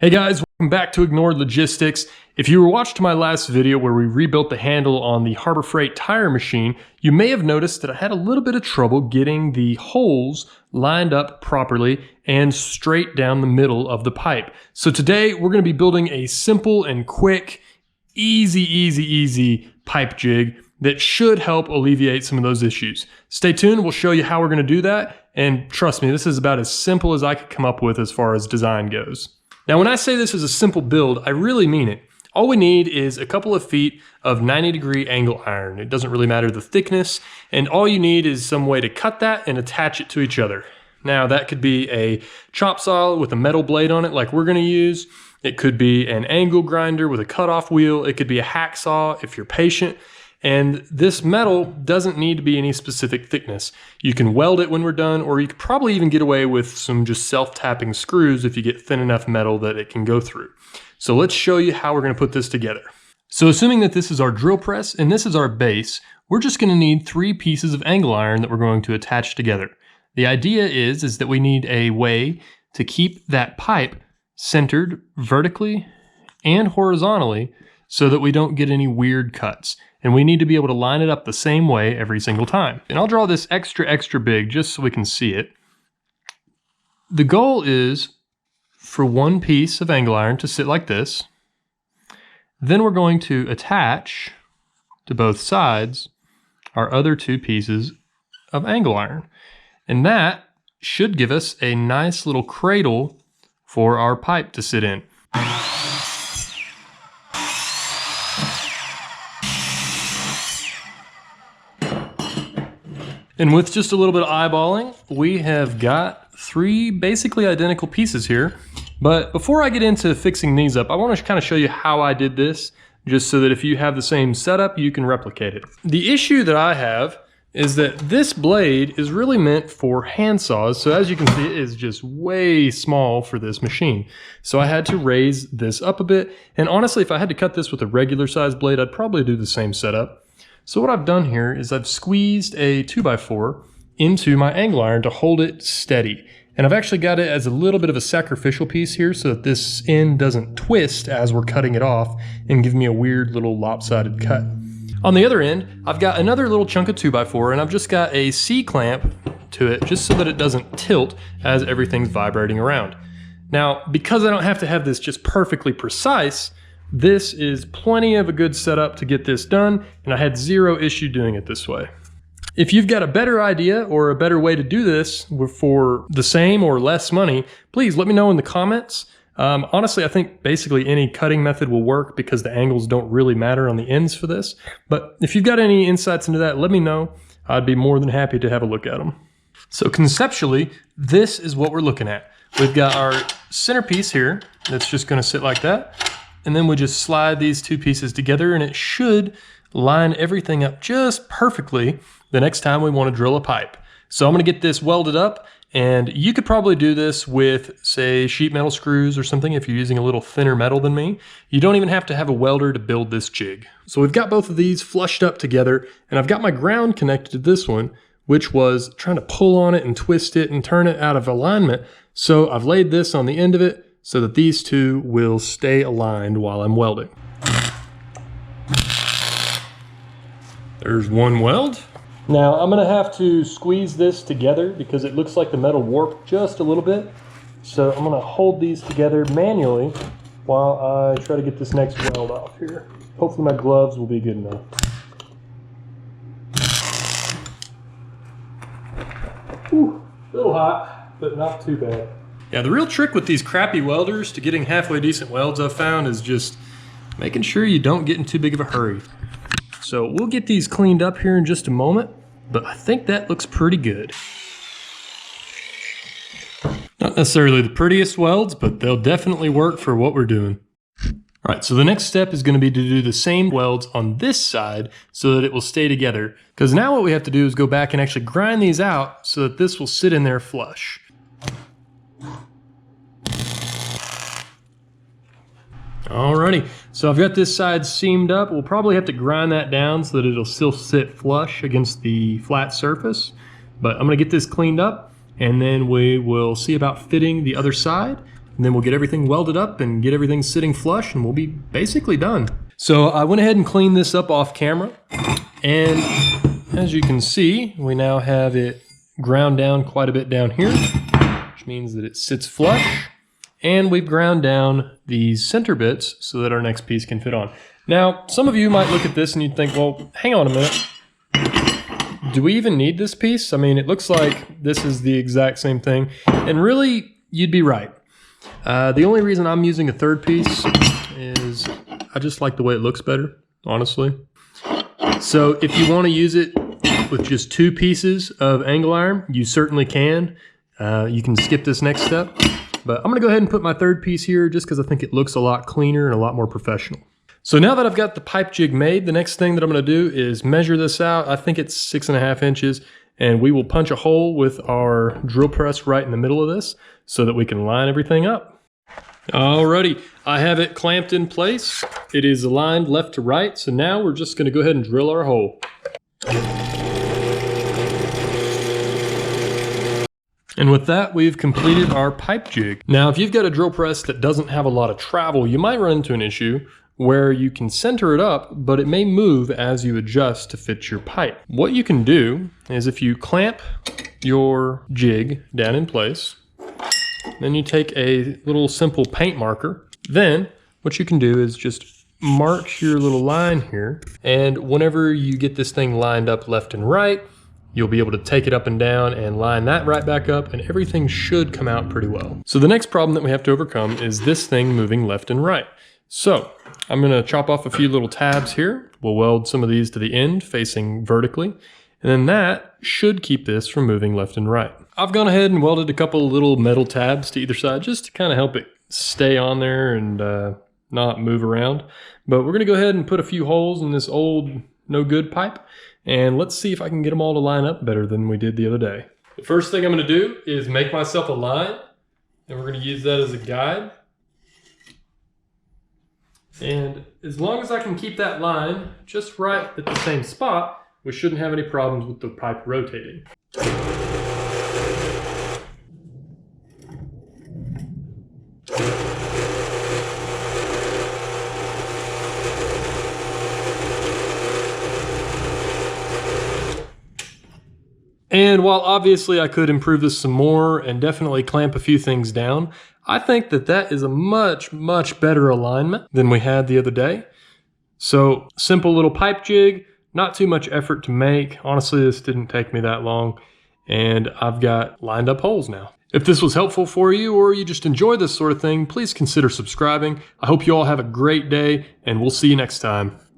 Hey guys, welcome back to Ignored Logistics. If you were watching my last video where we rebuilt the handle on the Harbor Freight tire machine, you may have noticed that I had a little bit of trouble getting the holes lined up properly and straight down the middle of the pipe. So today we're going to be building a simple and quick, easy pipe jig that should help alleviate some of those issues. Stay tuned, we'll show you how we're going to do that. And trust me, this is about as simple as I could come up with as far as design goes. Now, when I say this is a simple build, I really mean it. All we need is a couple of feet of 90-degree angle iron. It doesn't really matter the thickness, and all you need is some way to cut that and attach it to each other. Now, that could be a chop saw with a metal blade on it like we're gonna use. It could be an angle grinder with a cutoff wheel. It could be a hacksaw if you're patient. And this metal doesn't need to be any specific thickness. You can weld it when we're done, or you could probably even get away with some just self-tapping screws if you get thin enough metal that it can go through. So let's show you how we're gonna put this together. So assuming that this is our drill press and this is our base, we're just gonna need 3 pieces of angle iron that we're going to attach together. The idea is that we need a way to keep that pipe centered vertically and horizontally so that we don't get any weird cuts. And we need to be able to line it up the same way every single time. And I'll draw this extra big just so we can see it. The goal is for one piece of angle iron to sit like this. Then we're going to attach to both sides our other 2 pieces of angle iron. And that should give us a nice little cradle for our pipe to sit in. And with just a little bit of eyeballing, we have got 3 basically identical pieces here. But before I get into fixing these up, I want to kind of show you how I did this, just so that if you have the same setup, you can replicate it. The issue that I have is that this blade is really meant for hand saws. So as you can see, it is just way small for this machine. So I had to raise this up a bit. And honestly, if I had to cut this with a regular size blade, I'd probably do the same setup. So what I've done here is I've squeezed a 2x4 into my angle iron to hold it steady. And I've actually got it as a little bit of a sacrificial piece here so that this end doesn't twist as we're cutting it off and give me a weird little lopsided cut. On the other end, I've got another little chunk of 2x4 and I've just got a C-clamp to it just so that it doesn't tilt as everything's vibrating around. Now, because I don't have to have this just perfectly precise, this is plenty of a good setup to get this done, and I had 0 issue doing it this way. If you've got a better idea or a better way to do this for the same or less money, please let me know in the comments. Honestly, I think basically any cutting method will work because the angles don't really matter on the ends for this. But if you've got any insights into that, let me know. I'd be more than happy to have a look at them. So conceptually, this is what we're looking at. We've got our centerpiece here that's just going to sit like that. And then we just slide these 2 pieces together and it should line everything up just perfectly the next time we want to drill a pipe. So I'm going to get this welded up, and you could probably do this with, say, sheet metal screws or something if you're using a little thinner metal than me. You don't even have to have a welder to build this jig. So we've got both of these flushed up together, and I've got my ground connected to this one, which was trying to pull on it and twist it and turn it out of alignment. So I've laid this on the end of it so that these 2 will stay aligned while I'm welding. There's one weld. Now I'm gonna have to squeeze this together because it looks like the metal warped just a little bit. So I'm gonna hold these together manually while I try to get this next weld off here. Hopefully my gloves will be good enough. Whew, a little hot, but not too bad. Yeah, the real trick with these crappy welders to getting halfway decent welds I've found is just making sure you don't get in too big of a hurry. So we'll get these cleaned up here in just a moment, but I think that looks pretty good. Not necessarily the prettiest welds, but they'll definitely work for what we're doing. All right, so the next step is going to be to do the same welds on this side so that it will stay together. Because now what we have to do is go back and actually grind these out so that this will sit in there flush. Alrighty, so I've got this side seamed up. We'll probably have to grind that down so that it'll still sit flush against the flat surface. But I'm gonna get this cleaned up and then we will see about fitting the other side and then we'll get everything welded up and get everything sitting flush, and we'll be basically done. So I went ahead and cleaned this up off camera, and as you can see, we now have it ground down quite a bit down here, which means that it sits flush, and we've ground down these center bits so that our next piece can fit on. Now, some of you might look at this and you'd think, well, hang on a minute. Do we even need this piece? I mean, it looks like this is the exact same thing. And really, you'd be right. The only reason I'm using a third piece is I just like the way it looks better, honestly. So if you want to use it with just 2 pieces of angle iron, you certainly can. You can skip this next step. But I'm going to go ahead and put my third piece here just because I think it looks a lot cleaner and a lot more professional. So now that I've got the pipe jig made, the next thing that I'm going to do is measure this out. I think it's 6.5 inches, and we will punch a hole with our drill press right in the middle of this so that we can line everything up. Alrighty, I have it clamped in place. It is aligned left to right, so now we're just going to go ahead and drill our hole. And with that, we've completed our pipe jig. Now, if you've got a drill press that doesn't have a lot of travel, you might run into an issue where you can center it up, but it may move as you adjust to fit your pipe. What you can do is if you clamp your jig down in place, then you take a little simple paint marker. Then what you can do is just mark your little line here. And whenever you get this thing lined up left and right, you'll be able to take it up and down and line that right back up, and everything should come out pretty well. So the next problem that we have to overcome is this thing moving left and right. So I'm gonna chop off a few little tabs here. We'll weld some of these to the end facing vertically, and then that should keep this from moving left and right. I've gone ahead and welded a couple little metal tabs to either side just to kind of help it stay on there and not move around. But we're gonna go ahead and put a few holes in this old no good pipe, and let's see if I can get them all to line up better than we did the other day. The first thing I'm gonna do is make myself a line, and we're gonna use that as a guide. And as long as I can keep that line just right at the same spot, we shouldn't have any problems with the pipe rotating. And while obviously I could improve this some more and definitely clamp a few things down, I think that that is a much, much better alignment than we had the other day. So simple little pipe jig, not too much effort to make. Honestly, this didn't take me that long, and I've got lined up holes now. If this was helpful for you or you just enjoy this sort of thing, please consider subscribing. I hope you all have a great day, and we'll see you next time.